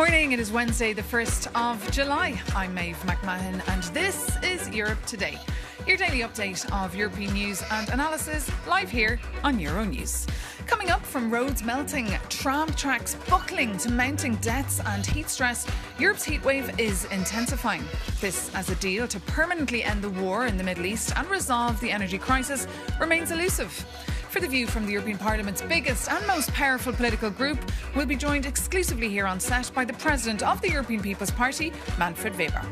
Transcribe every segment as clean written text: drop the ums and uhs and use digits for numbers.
Morning, it is Wednesday the 1st of July. I'm Maeve McMahon and this is Europe Today, your daily update of European news and analysis live here on Euronews. Coming up, from roads melting, tram tracks buckling to mounting deaths and heat stress, Europe's heatwave is intensifying. This as a deal to permanently end the war in the Middle East and resolve the energy crisis remains elusive. For the view from the European Parliament's biggest and most powerful political group, we'll be joined exclusively here on set by the President of the European People's Party, Manfred Weber.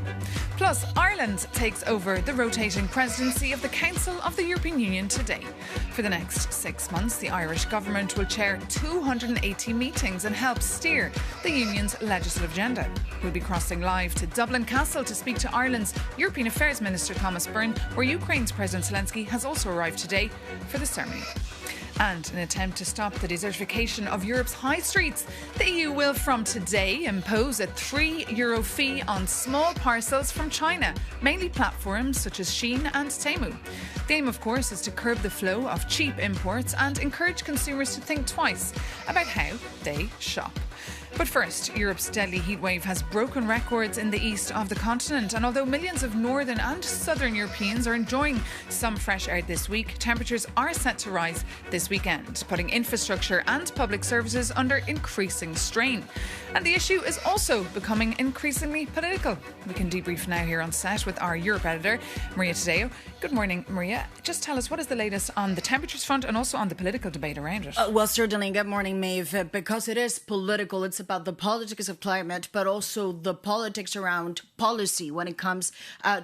Plus, Ireland takes over the rotating presidency of the Council of the European Union today. For the next 6 months, the Irish government will chair 280 meetings and help steer the Union's legislative agenda. We'll be crossing live to Dublin Castle to speak to Ireland's European Affairs Minister Thomas Byrne, where Ukraine's President Zelensky has also arrived today for the ceremony. And in an attempt to stop the desertification of Europe's high streets, the EU will from today impose a €3 fee on small parcels from China, mainly platforms such as Shein and Temu. The aim, of course, is to curb the flow of cheap imports and encourage consumers to think twice about how they shop. But first, Europe's deadly heatwave has broken records in the east of the continent, and although millions of northern and southern Europeans are enjoying some fresh air this week, temperatures are set to rise this weekend, putting infrastructure and public services under increasing strain. And the issue is also becoming increasingly political. We can debrief now here on set with our Europe editor, Maria Tadeo. Good morning, Maria. Just tell us, what is the latest on the temperatures front and also on the political debate around it? Well, certainly. Good morning, Maeve. Because it is political, it's about the politics of climate, but also the politics around policy when it comes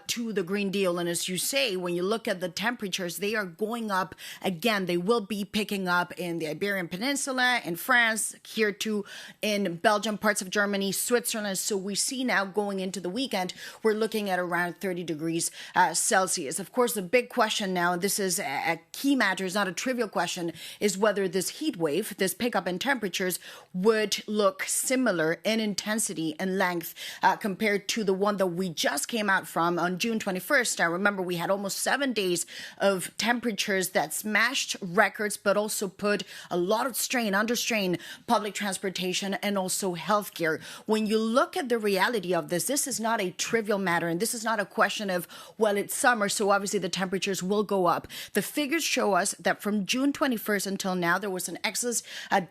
to the Green Deal. And as you say, when you look at the temperatures, they are going up again. They will be picking up in the Iberian Peninsula, in France, here too, in Belgium, parts of Germany, Switzerland. So we see now going into the weekend, we're looking at around 30 degrees Celsius. Of course, the big question now, and this is a key matter, it's not a trivial question, is whether this heat wave, this pickup in temperatures, would look similar in intensity and length compared to the one that we just came out from on June 21st. Now, remember, we had almost 7 days of temperatures that smashed records, but also put a lot of strain, under strain, public transportation and also healthcare. When you look at the reality of this, this is not a trivial matter, and this is not a question of, well, it's summer, so obviously the temperatures will go up. The figures show us that from June 21st until now, there was an excess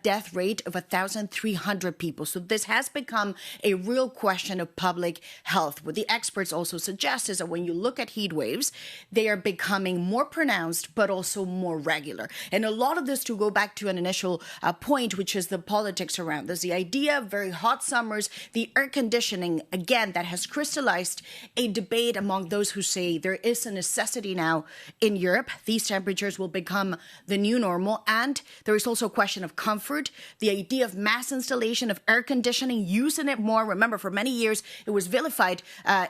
death rate of 1,300 people. So this has become a real question of public health. What the experts also suggest is that when you look at heat waves, they are becoming more pronounced, but also more regular. And a lot of this, to go back to an initial point, which is the politics around this, the idea of very hot summers, the air conditioning, again, that has crystallized a debate among those who say there is a necessity now in Europe. These temperatures will become the new normal. And there is also a question of comfort, the idea of mass installation of air conditioning, using it more. Remember, for many years, it was vilified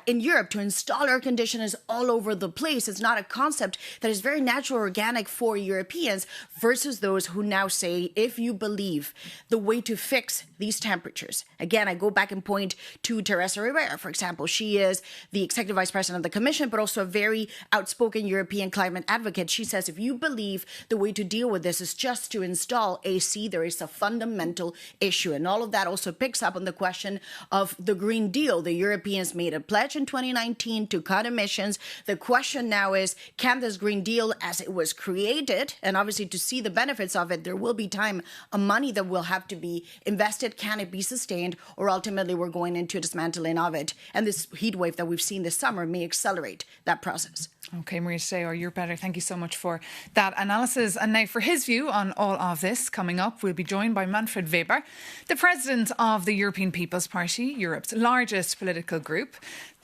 in Europe to install air conditioners all over the place. It's not a concept that is very natural, organic for Europeans, versus those who now say, if you believe the way to fix these temperatures. Again, I go back and point to Teresa Rivera, for example. She is the executive vice president of the Commission, but also a very outspoken European climate advocate. She says, if you believe the way to deal with this is just to install AC, there is a fundamental issue. And all of that also picks up on the question of the Green Deal. The Europeans made a pledge in 2019 to cut emissions. The question now is, can this Green Deal, as it was created, and obviously to see the benefits of it, there will be time and money that will have to be invested. Can it be sustained? Or ultimately, we're going into a dismantling of it. And this heat wave that we've seen this summer may accelerate that process. OK, Maria Tadeo, you're better. Thank you so much for that analysis. And now for his view on all of this, coming up, we'll be joined by Manfred Weber, the President of the European People's Party, Europe's largest political group.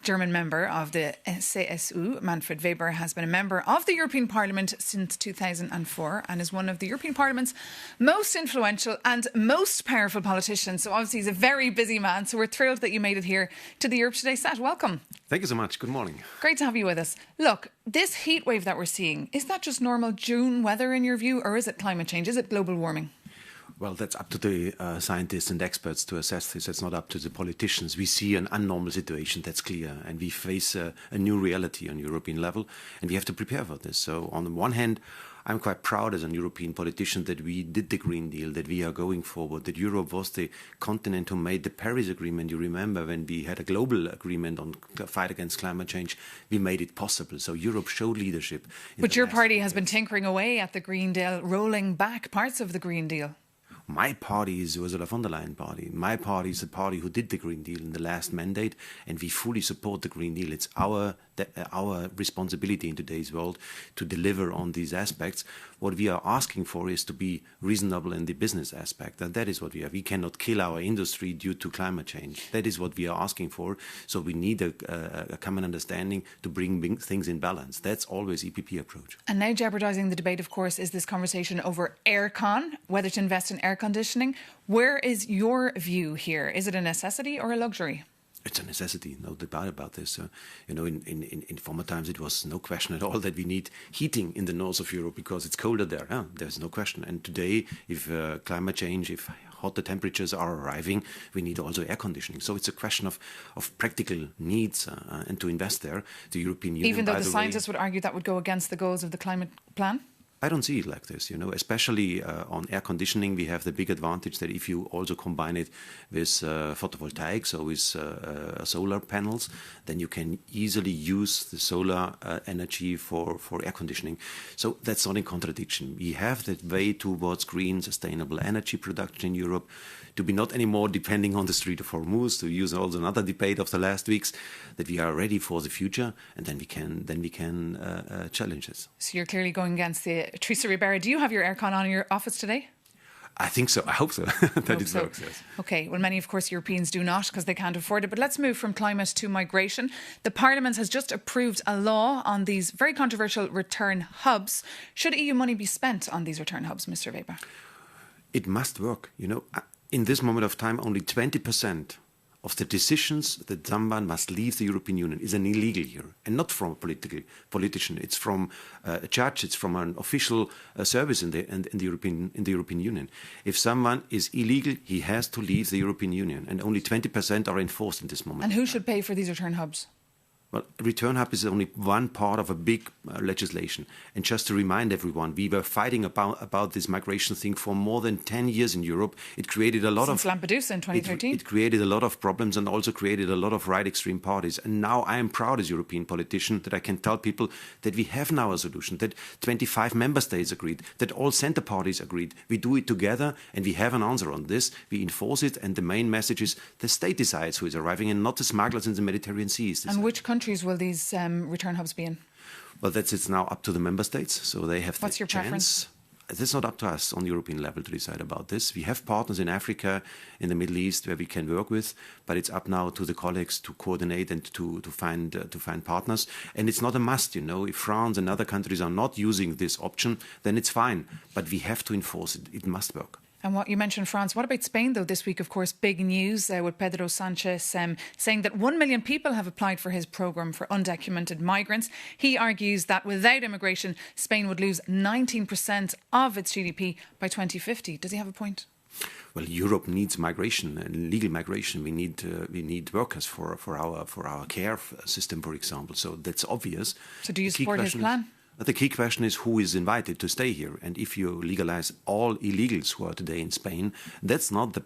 German member of the CSU, Manfred Weber, has been a member of the European Parliament since 2004 and is one of the European Parliament's most influential and most powerful politicians. So obviously he's a very busy man. So we're thrilled that you made it here to the Europe Today set. Welcome. Thank you so much. Good morning. Great to have you with us. Look, this heat wave that we're seeing, is that just normal June weather in your view, or is it climate change? Is it global warming? Well, that's up to the scientists and experts to assess this. It's not up to the politicians. We see an abnormal situation, that's clear, and we face a new reality on European level, and we have to prepare for this. So on the one hand, I'm quite proud as a European politician that we did the Green Deal, that we are going forward, that Europe was the continent who made the Paris Agreement. You remember when we had a global agreement on the fight against climate change, we made it possible. So Europe showed leadership. But your party has been tinkering away at the Green Deal, rolling back parts of the Green Deal. My party is Ursula von der Leyen party. My party is the party who did the Green Deal in the last mandate, and we fully support the Green Deal. It's our responsibility in today's world to deliver on these aspects. What we are asking for is to be reasonable in the business aspect, and that is what we are. We cannot kill our industry due to climate change. That is what we are asking for. So we need a common understanding to bring things in balance. That's always EPP approach. And now jeopardising the debate, of course, is this conversation over aircon, whether to invest in air conditioning. Where is your view here? Is it a necessity or a luxury? It's a necessity, no doubt about this. In former times, it was no question at all that we need heating in the north of Europe because it's colder there. There's no question. And today, if climate change, if hotter temperatures are arriving, we need also air conditioning. So it's a question of practical needs and to invest there. The European Union, even though the scientists would argue that would go against the goals of the climate plan? I don't see it like this, especially on air conditioning. We have the big advantage that if you also combine it with photovoltaic, so with solar panels, then you can easily use the solar energy for air conditioning. So that's not in contradiction. We have that way towards green, sustainable energy production in Europe, to be not anymore depending on the Strait of Hormuz, to use also another debate of the last weeks, that we are ready for the future, and then we can challenge this. So you're clearly going against Teresa Ribera. Do you have your aircon on in your office today? I think so. I hope so. That it works, yes. OK, well, many, of course, Europeans do not because they can't afford it. But let's move from climate to migration. The Parliament has just approved a law on these very controversial return hubs. Should EU money be spent on these return hubs, Mr. Weber? It must work. In this moment of time, only 20% of the decisions that someone must leave the European Union is an illegal here, and not from a politician. It's from a judge. It's from an official service in the European Union. If someone is illegal, he has to leave the European Union, and only 20% are enforced in this moment. And who should pay for these return hubs? Well, return hub is only one part of a big legislation. And just to remind everyone, we were fighting about this migration thing for more than 10 years in Europe. It created a lot Since Lampedusa in 2013. It created a lot of problems and also created a lot of right extreme parties. And now I am proud as European politician that I can tell people that we have now a solution, that 25 member states agreed, that all centre parties agreed. We do it together and we have an answer on this. We enforce it, and the main message is the state decides who is arriving and not the smugglers in the Mediterranean Seas. And which countries will these return hubs be in? Well, it's now up to the member states, so they have What's your preference? It's not up to us on European level to decide about this. We have partners in Africa, in the Middle East, where we can work with, but it's up now to the colleagues to coordinate and to find partners. And it's not a must, If France and other countries are not using this option, then it's fine. But we have to enforce it. It must work. And what you mentioned France. What about Spain, though? This week, of course, big news with Pedro Sanchez saying that 1 million people have applied for his programme for undocumented migrants. He argues that without immigration, Spain would lose 19% of its GDP by 2050. Does he have a point? Well, Europe needs migration and legal migration. We need workers for our care system, for example. So that's obvious. So do you support his plan? The key question is who is invited to stay here. And if you legalize all illegals who are today in Spain, that's not the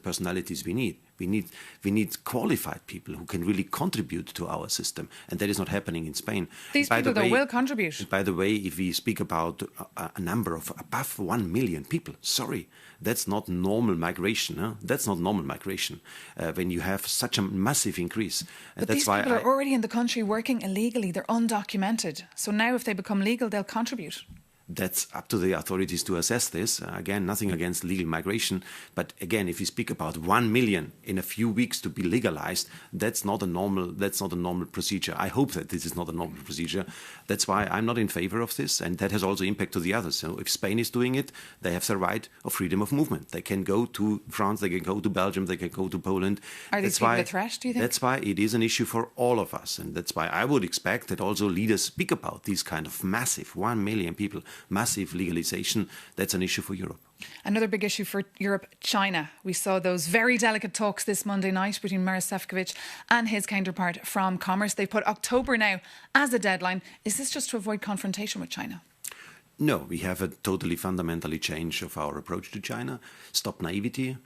personalities we need. We need qualified people who can really contribute to our system. And that is not happening in Spain. These people, though, will contribute. By the way, if we speak about a number of above 1 million people, that's not normal migration. That's not normal migration when you have such a massive increase. But these people are already in the country working illegally. They're undocumented. So now if they become legal, they'll contribute. That's up to the authorities to assess this. Again, nothing against legal migration. But again, if you speak about 1 million in a few weeks to be legalized, that's not a normal procedure. I hope that this is not a normal procedure. That's why I'm not in favor of this. And that has also impact to the others. So if Spain is doing it, they have the right of freedom of movement. They can go to France, they can go to Belgium, they can go to Poland. Are these people a threat, do you think? That's why it is an issue for all of us. And that's why I would expect that also leaders speak about these kind of massive 1 million people. Massive legalization, that's an issue for Europe. Another big issue for Europe, China. We saw those very delicate talks this Monday night between Maros Sefcovic and his counterpart from Commerce. They put October now as a deadline. Is this just to avoid confrontation with China? No, we have a totally fundamentally change of our approach to China. Stop naivety.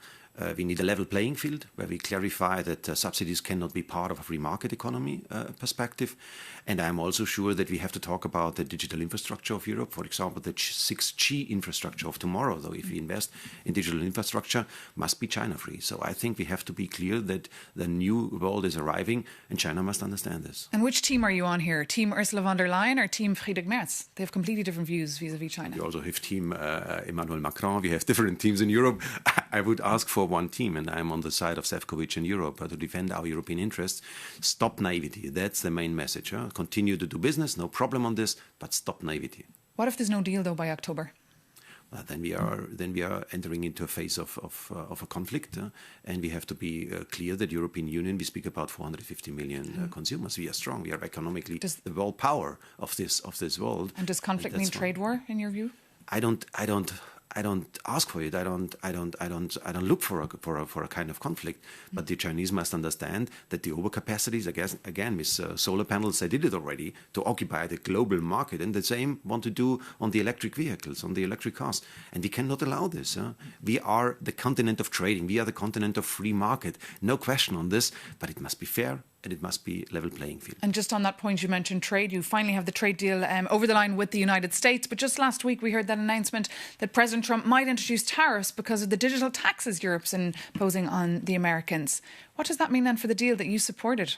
We need a level playing field where we clarify that subsidies cannot be part of a free market economy perspective. And I'm also sure that we have to talk about the digital infrastructure of Europe. For example, the 6G infrastructure of tomorrow, though, if we invest in digital infrastructure, must be China-free. So I think we have to be clear that the new world is arriving and China must understand this. And which team are you on here? Team Ursula von der Leyen or Team Friedrich Merz? They have completely different views vis-à-vis China. We also have Team Emmanuel Macron. We have different teams in Europe. I would ask for one team, and I'm on the side of Šefčovič in Europe to defend our European interests. Stop naivety. That's the main message. Huh? Continue to do business, no problem on this, but stop naivety. What if there's no deal, though, by October? Then we are entering into a phase of a conflict, and we have to be clear that European Union, we speak about 450 million consumers. We are strong. We are economically the world power of this world. And does conflict mean trade war in your view? I don't ask for it. I don't look for a kind of conflict. But the Chinese must understand that the overcapacities, again, with solar panels, they did it already to occupy the global market, and the same want to do on the electric vehicles, on the electric cars. And we cannot allow this. We are the continent of trading. We are the continent of free market. No question on this. But it must be fair. And it must be level playing field. And just on that point, you mentioned trade. You finally have the trade deal over the line with the United States. But just last week, we heard that announcement that President Trump might introduce tariffs because of the digital taxes Europe's imposing on the Americans. What does that mean then for the deal that you supported?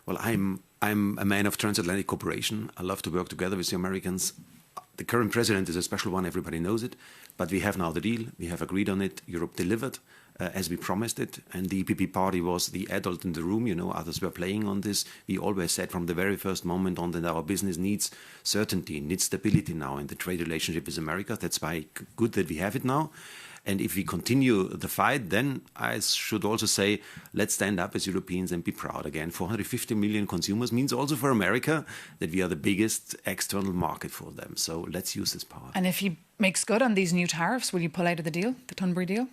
Well, I'm a man of transatlantic cooperation. I love to work together with the Americans. The current president is a special one. Everybody knows it. But we have now the deal. We have agreed on it. Europe delivered. As we promised it, and the EPP party was the adult in the room, others were playing on this. We always said from the very first moment on that our business needs certainty, needs stability now in the trade relationship with America. That's why good that we have it now. And if we continue the fight, then I should also say, let's stand up as Europeans and be proud again. 450 million consumers means also for America that we are the biggest external market for them. So let's use this power. And if he makes good on these new tariffs, will you pull out of the deal, the Thunberg deal?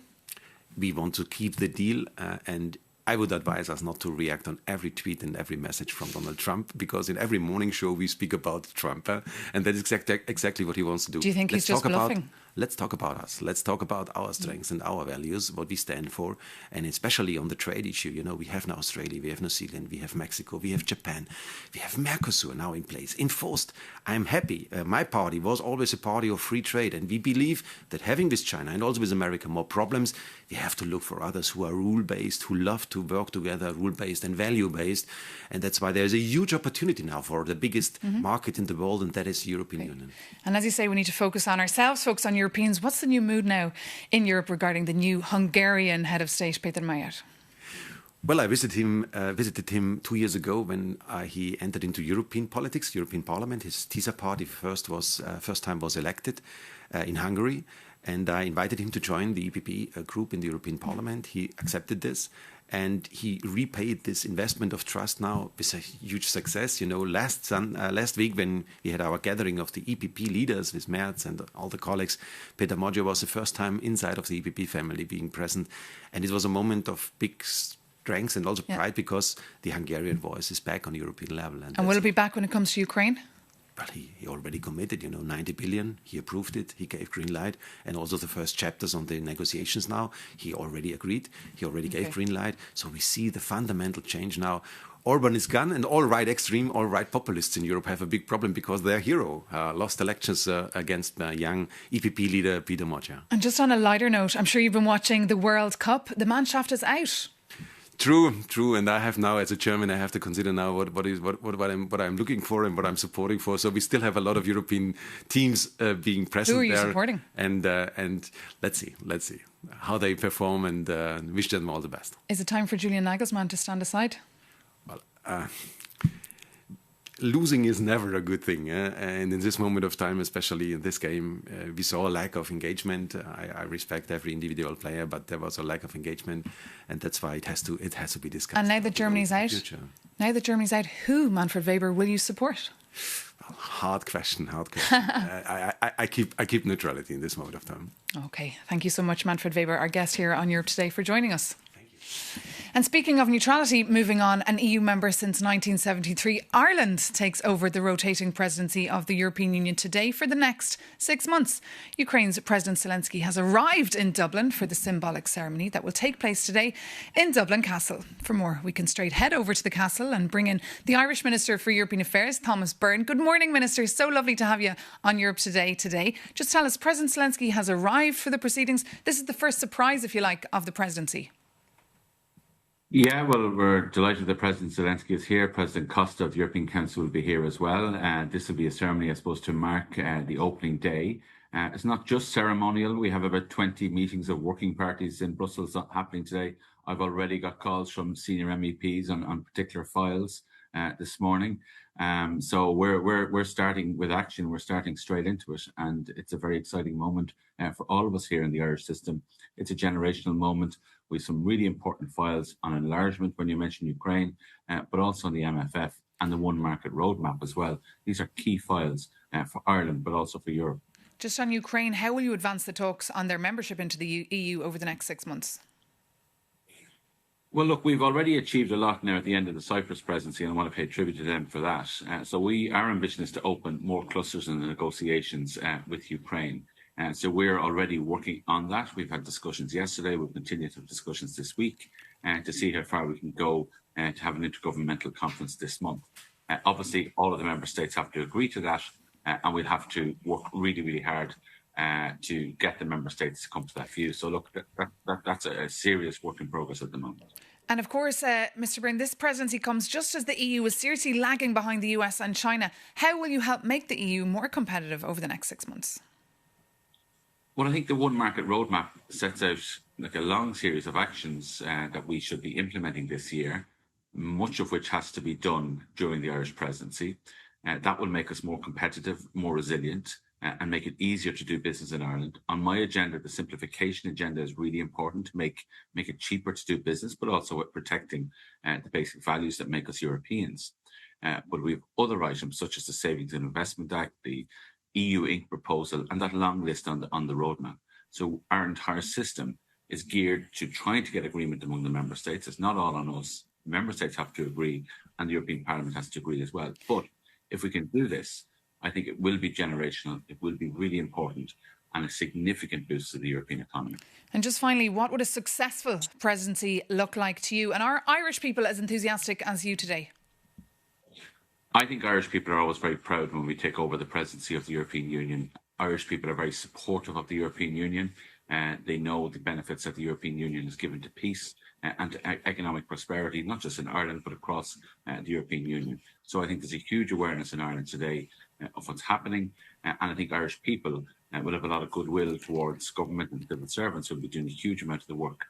We want to keep the deal, and I would advise us not to react on every tweet and every message from Donald Trump, because in every morning show we speak about Trump, and that is exactly what he wants to do. Do you think he's just bluffing? Let's talk about us. Let's talk about our strengths and our values, what we stand for, and especially on the trade issue. We have now Australia, we have New Zealand, we have Mexico, we have Japan, we have Mercosur now in place, enforced. I'm happy. My party was always a party of free trade, and we believe that having with China and also with America more problems, we have to look for others who are rule-based, who love to work together, rule-based and value-based, and that's why there's a huge opportunity now for the biggest market in the world, and that is the European Union. And as you say, we need to focus on ourselves, focus on Europeans. What's the new mood now in Europe regarding the new Hungarian head of state, Péter Major? Well, I visited him 2 years ago when he entered into European politics, European Parliament. His TISA party first time was elected in Hungary, and I invited him to join the EPP group in the European Parliament. He accepted this, and he repaid this investment of trust now with a huge success. Last week when we had our gathering of the EPP leaders with Merz and all the colleagues, Péter Major was the first time inside of the EPP family being present, and it was a moment of big strength and also pride, because the Hungarian voice is back on European level. And will it be back when it comes to Ukraine? Well, he already committed, 90 billion. He approved it. He gave green light. And also the first chapters on the negotiations now, he already agreed. He already gave green light. So we see the fundamental change now. Orban is gone, and all right extreme, all right populists in Europe have a big problem because their hero lost elections against young EPP leader Péter Major. And just on a lighter note, I'm sure you've been watching the World Cup. The Mannschaft is out. True, and I have now, as a German, I have to consider now what I'm looking for and what I'm supporting for. So we still have a lot of European teams being present there. Who are you supporting? And let's see how they perform, and wish them all the best. Is it time for Julian Nagelsmann to stand aside? Well, losing is never a good thing, and in this moment of time, especially in this game, we saw a lack of engagement. I respect every individual player, but there was a lack of engagement, and that's why it has to be discussed. And now that Germany's out, who, Manfred Weber, will you support? Well, hard question. I keep neutrality in this moment of time. Okay, thank you so much, Manfred Weber, our guest here on Europe Today, for joining us. Thank you. And speaking of neutrality, moving on, an EU member since 1973, Ireland takes over the rotating presidency of the European Union today for the next 6 months. Ukraine's President Zelensky has arrived in Dublin for the symbolic ceremony that will take place today in Dublin Castle. For more, we can straight head over to the castle and bring in the Irish Minister for European Affairs, Thomas Byrne. Good morning, Minister. So lovely to have you on Europe Today today. Just tell us, President Zelensky has arrived for the proceedings. This is the first surprise, if you like, of the presidency. Yeah, well, we're delighted that President Zelensky is here. President Costa of the European Council will be here as well. This will be a ceremony, I suppose, to mark the opening day. It's not just ceremonial. We have about 20 meetings of working parties in Brussels happening today. I've already got calls from senior MEPs on particular files this morning. So we're starting with action. We're starting straight into it, and it's a very exciting moment for all of us here in the Irish system. It's a generational moment with some really important files on enlargement when you mention Ukraine, but also on the MFF and the One Market Roadmap as well. These are key files for Ireland, but also for Europe. Just on Ukraine, how will you advance the talks on their membership into the EU over the next 6 months? Well, look, we've already achieved a lot now at the end of the Cyprus presidency, and I want to pay tribute to them for that. Our ambition is to open more clusters in the negotiations with Ukraine. So we're already working on that. We've had discussions yesterday. We'll continue to have discussions this week to see how far we can go to have an intergovernmental conference this month. Obviously, all of the member states have to agree to that, and we'll have to work really, really hard to get the member states to come to that view. So look, that's a serious work in progress at the moment. And of course, Mr. Byrne, this presidency comes just as the EU is seriously lagging behind the US and China. How will you help make the EU more competitive over the next 6 months? Well, I think the One Market Roadmap sets out like a long series of actions that we should be implementing this year, much of which has to be done during the Irish presidency. That will make us more competitive, more resilient, and make it easier to do business in Ireland. On my agenda, the simplification agenda is really important to make it cheaper to do business, but also at protecting the basic values that make us Europeans. But we have other items such as the Savings and Investment Act, the EU Inc. proposal, and that long list on the roadmap. So our entire system is geared to trying to get agreement among the member states. It's not all on us. Member states have to agree, and the European Parliament has to agree as well. But if we can do this, I think it will be generational. It will be really important and a significant boost to the European economy. And just finally, what would a successful presidency look like to you? And are Irish people as enthusiastic as you today? I think Irish people are always very proud when we take over the presidency of the European Union. Irish people are very supportive of the European Union. They know the benefits that the European Union has given to peace and to economic prosperity, not just in Ireland, but across the European Union. So I think there's a huge awareness in Ireland today of what's happening. And I think Irish people will have a lot of goodwill towards government and civil servants who will be doing a huge amount of the work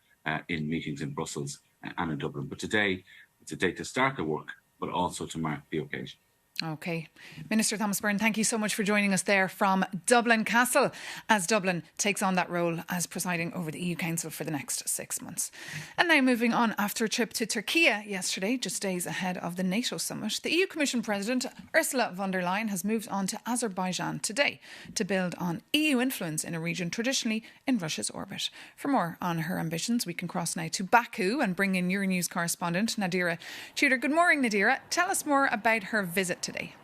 in meetings in Brussels and in Dublin. But today, it's a day to start the work, but also to mark the occasion. OK. Minister Thomas Byrne, thank you so much for joining us there from Dublin Castle as Dublin takes on that role as presiding over the EU Council for the next 6 months. And now moving on, after a trip to Turkey yesterday, just days ahead of the NATO summit, the EU Commission President Ursula von der Leyen has moved on to Azerbaijan today to build on EU influence in a region traditionally in Russia's orbit. For more on her ambitions, we can cross now to Baku and bring in Euronews correspondent Nadira Tudor. Good morning, Nadira. Tell us more about her visit today.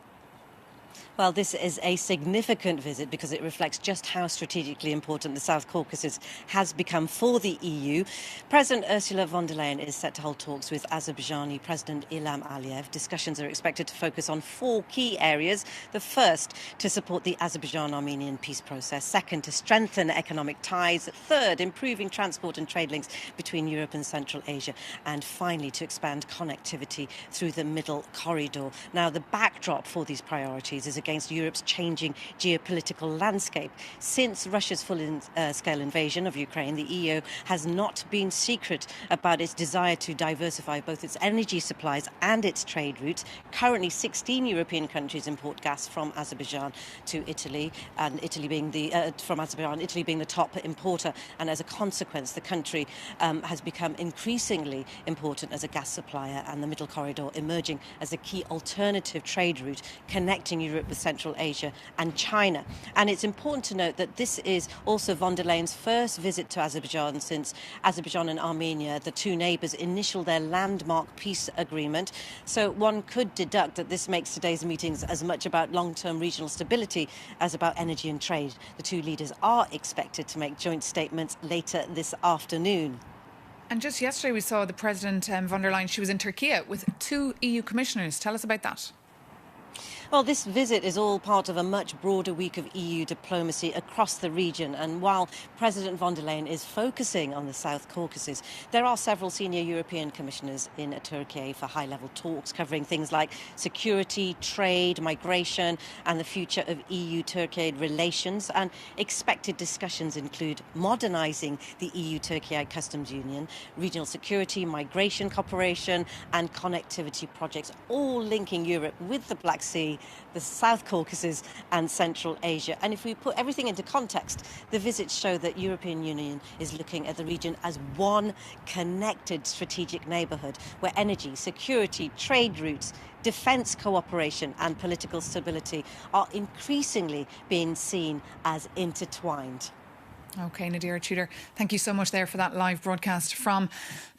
Well, this is a significant visit because it reflects just how strategically important the South Caucasus has become for the EU. President Ursula von der Leyen is set to hold talks with Azerbaijani President Ilham Aliyev. Discussions are expected to focus on 4 key areas. The first, to support the Azerbaijan-Armenian peace process. Second, to strengthen economic ties. Third, improving transport and trade links between Europe and Central Asia. And finally, to expand connectivity through the Middle Corridor. Now, the backdrop for these priorities is against Europe's changing geopolitical landscape. Since Russia's full-scale invasion of Ukraine, the EU has not been secret about its desire to diversify both its energy supplies and its trade routes. Currently, 16 European countries import gas from Azerbaijan to Italy, and Italy being the top importer. And as a consequence, the country has become increasingly important as a gas supplier, and the Middle Corridor emerging as a key alternative trade route connecting Europe with Central Asia and China. And it's important to note that this is also von der Leyen's first visit to Azerbaijan since Azerbaijan and Armenia, the two neighbours, initialed their landmark peace agreement. So one could deduct that this makes today's meetings as much about long-term regional stability as about energy and trade. The two leaders are expected to make joint statements later this afternoon. And just yesterday we saw the President von der Leyen, she was in Turkey with 2 EU commissioners. Tell us about that. Well, this visit is all part of a much broader week of EU diplomacy across the region. And while President von der Leyen is focusing on the South Caucasus, there are several senior European commissioners in Turkey for high-level talks covering things like security, trade, migration, and the future of EU-Turkey relations. And expected discussions include modernising the EU-Turkey customs union, regional security, migration cooperation, and connectivity projects, all linking Europe with the Black Sea, the South Caucasus and Central Asia. And if we put everything into context, the visits show that the European Union is looking at the region as one connected strategic neighbourhood where energy, security, trade routes, defence cooperation and political stability are increasingly being seen as intertwined. OK, Nadira Tudor, thank you so much there for that live broadcast from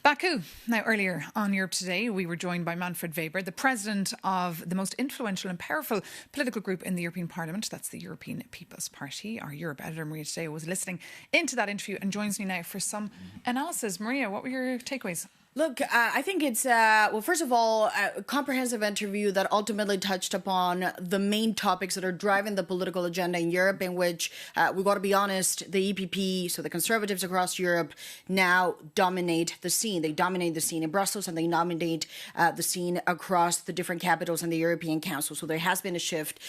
Baku. Now, earlier on Europe Today, we were joined by Manfred Weber, the president of the most influential and powerful political group in the European Parliament. That's the European People's Party. Our Europe editor, Maria Today, was listening into that interview and joins me now for some analysis. Maria, what were your takeaways? Look, I think it's, well, first of all, a comprehensive interview that ultimately touched upon the main topics that are driving the political agenda in Europe, in which, we've got to be honest, the EPP, so the Conservatives across Europe, now dominate the scene. They dominate the scene in Brussels and they dominate the scene across the different capitals in the European Council. So there has been a shift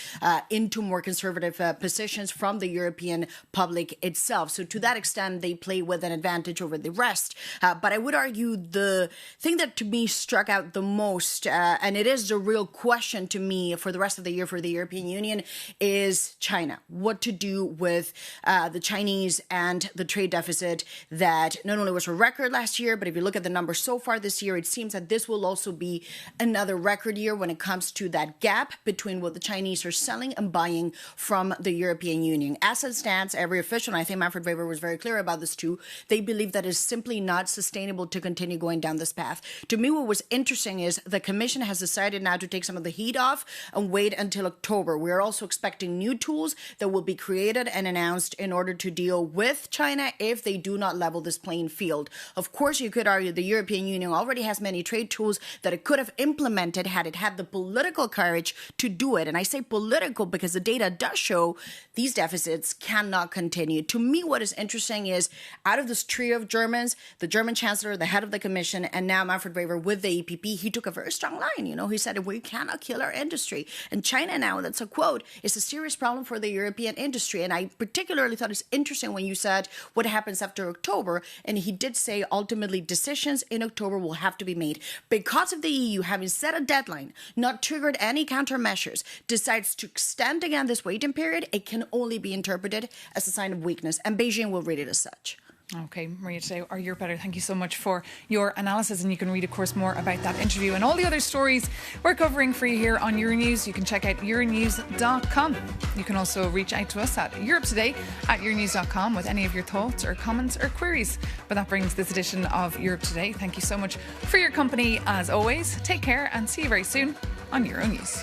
into more conservative positions from the European public itself. So to that extent, they play with an advantage over the rest. But I would argue the thing that to me struck out the most, and it is the real question to me for the rest of the year for the European Union, is China. What to do with the Chinese and the trade deficit that not only was a record last year, but if you look at the numbers so far this year, it seems that this will also be another record year when it comes to that gap between what the Chinese are selling and buying from the European Union. As it stands, every official, and I think Manfred Weber was very clear about this too, they believe that it's simply not sustainable to continue going down this path. To me, what was interesting is the Commission has decided now to take some of the heat off and wait until October. We are also expecting new tools that will be created and announced in order to deal with China if they do not level this playing field. Of course, you could argue the European Union already has many trade tools that it could have implemented had it had the political courage to do it. And I say political because the data does show these deficits cannot continue. To me, what is interesting is out of this trio of Germans, the German Chancellor, the head of the Commission, and now Manfred Weber with the EPP, he took a very strong line. You know, he said, we cannot kill our industry. And China now, that's a quote, is a serious problem for the European industry. And I particularly thought it's interesting when you said what happens after October. And he did say ultimately decisions in October will have to be made. Because of the EU having set a deadline, not triggered any countermeasures, decides to extend again this waiting period, it can only be interpreted as a sign of weakness. And Beijing will read it as such. OK, Maria Today, our Europe editor, thank you so much for your analysis. And you can read, of course, more about that interview and all the other stories we're covering for you here on Euronews. You can check out Euronews.com. You can also reach out to us at Euronews.com with any of your thoughts or comments or queries. But that brings this edition of Europe Today. Thank you so much for your company as always. Take care and see you very soon on Euronews.